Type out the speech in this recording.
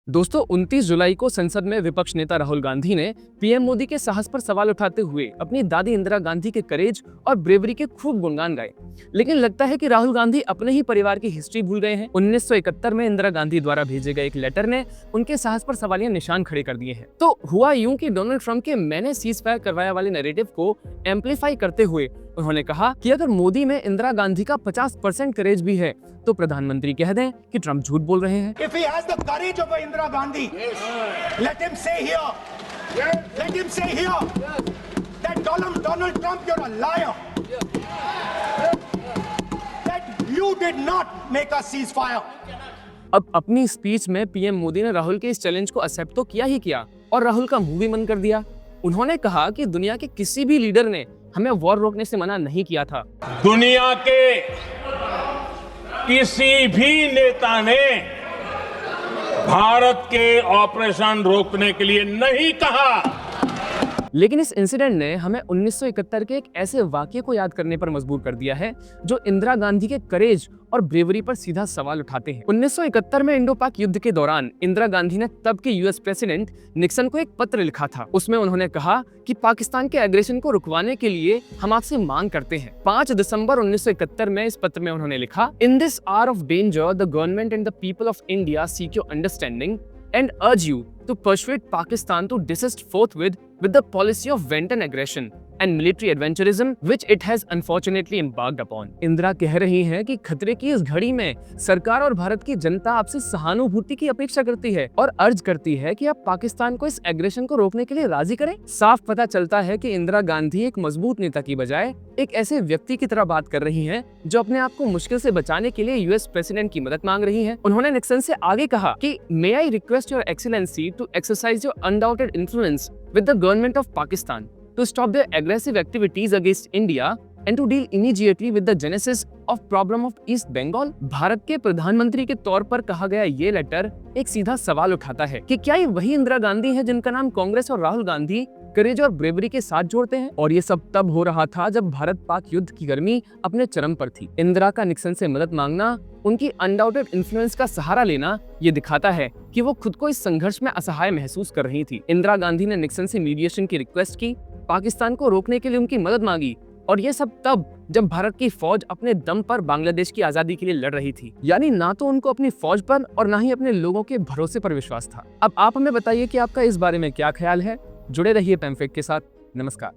दोस्तों 29 जुलाई को संसद में विपक्ष नेता राहुल गांधी ने पीएम मोदी के साहस पर सवाल उठाते हुए अपनी दादी इंदिरा गांधी के करेज और ब्रेवरी के खूब गुणगान गाए। लेकिन लगता है कि राहुल गांधी अपने ही परिवार की हिस्ट्री भूल गए हैं। 1971 में इंदिरा गांधी द्वारा भेजे गए एक लेटर ने उनके साहस पर सवालिया निशान खड़े कर दिए हैं। तो हुआ यूं कि डोनाल्ड ट्रंप के मैंने सीज फायर करवाया वाले नैरेटिव को एम्पलीफाई करते हुए उन्होंने कहा कि अगर मोदी में इंदिरा गांधी का 50% करेज भी है तो प्रधानमंत्री कह दें कि ट्रंप झूठ बोल रहे हैं। If he has the courage of Indira Gandhi, let him say here that Donald Trump, you're a liar. That you did not make a ceasefire. अब अपनी स्पीच में पीएम मोदी ने राहुल के इस चैलेंज को एक्सेप्ट तो किया ही किया और राहुल का मुंह भी बंद कर दिया। उन्होंने कहा कि दुनिया के किसी भी लीडर ने हमें वॉर रोकने से मना नहीं किया था। दुनिया के किसी भी नेता ने भारत के ऑपरेशन रोकने के लिए नहीं कहा। लेकिन इस इंसिडेंट ने हमें 1971 के एक ऐसे वाकये को याद करने पर मजबूर कर दिया है जो इंदिरा गांधी के करेज और ब्रेवरी पर सीधा सवाल उठाते हैं। 1971 में इंडो पाक युद्ध के दौरान इंदिरा गांधी ने तब के यूएस प्रेसिडेंट निक्सन को एक पत्र लिखा था। उसमें उन्होंने कहा कि पाकिस्तान के एग्रेशन को रुकवाने के लिए हम आपसे मांग करते हैं। 5 दिसंबर 1971 में इस पत्र में उन्होंने लिखा, in this hour of danger the government and the people of India seek your understanding and urge you to persuade Pakistan to desist forthwith with the policy of wanton aggression and military adventurism which it has unfortunately embarked upon। Indira कह रही हैं कि खतरे की इस घड़ी में सरकार और भारत की जनता आपसे सहानुभूति की अपेक्षा करती है और अर्ज करती है कि आप पाकिस्तान को इस एग्रेशन को रोकने के लिए राजी करें। साफ पता चलता है कि इंदिरा गांधी एक मजबूत नेता की बजाय एक ऐसे व्यक्ति की तरह बात कर रही हैं जो अपने आप को मुश्किल से बचाने के लिए यूएस प्रेसिडेंट की मदद मांग रही हैं। उन्होंने निक्सन से आगे कहा कि may I request your excellency to exercise your undoubted influence with the government of Pakistan to stop their aggressive activities against India and to deal immediately with the genesis of problem of East Bengal। Bharat के प्रधानमंत्री के तौर पर कहा गया ये letter एक सीधा सवाल उठाता है कि क्या ये वही इंदिरा गांधी है जिनका नाम कांग्रेस और राहुल गांधी करेज और ब्रेवरी के साथ जोड़ते हैं। और ये सब तब हो रहा था जब भारत पाक युद्ध की गर्मी अपने चरम पर थी। इंदिरा का निक्सन से मदद मांगना, उनकी अनडाउटेड इन्फ्लुएंस का सहारा लेना, ये दिखाता है कि वो खुद को इस संघर्ष में असहाय महसूस कर रही थी। इंदिरा गांधी ने निक्सन से मीडिएशन की रिक्वेस्ट की, पाकिस्तान को रोकने के लिए उनकी मदद मांगी और ये सब तब जब भारत की फौज अपने दम पर बांग्लादेश की आजादी के लिए लड़ रही थी। यानी ना तो उनको अपनी फौज पर और ना ही अपने लोगों के भरोसे पर विश्वास था। अब आप हमें बताइए कि आपका इस बारे में क्या ख्याल है। जुड़े रहिए पैम्फेक्ट के साथ। नमस्कार।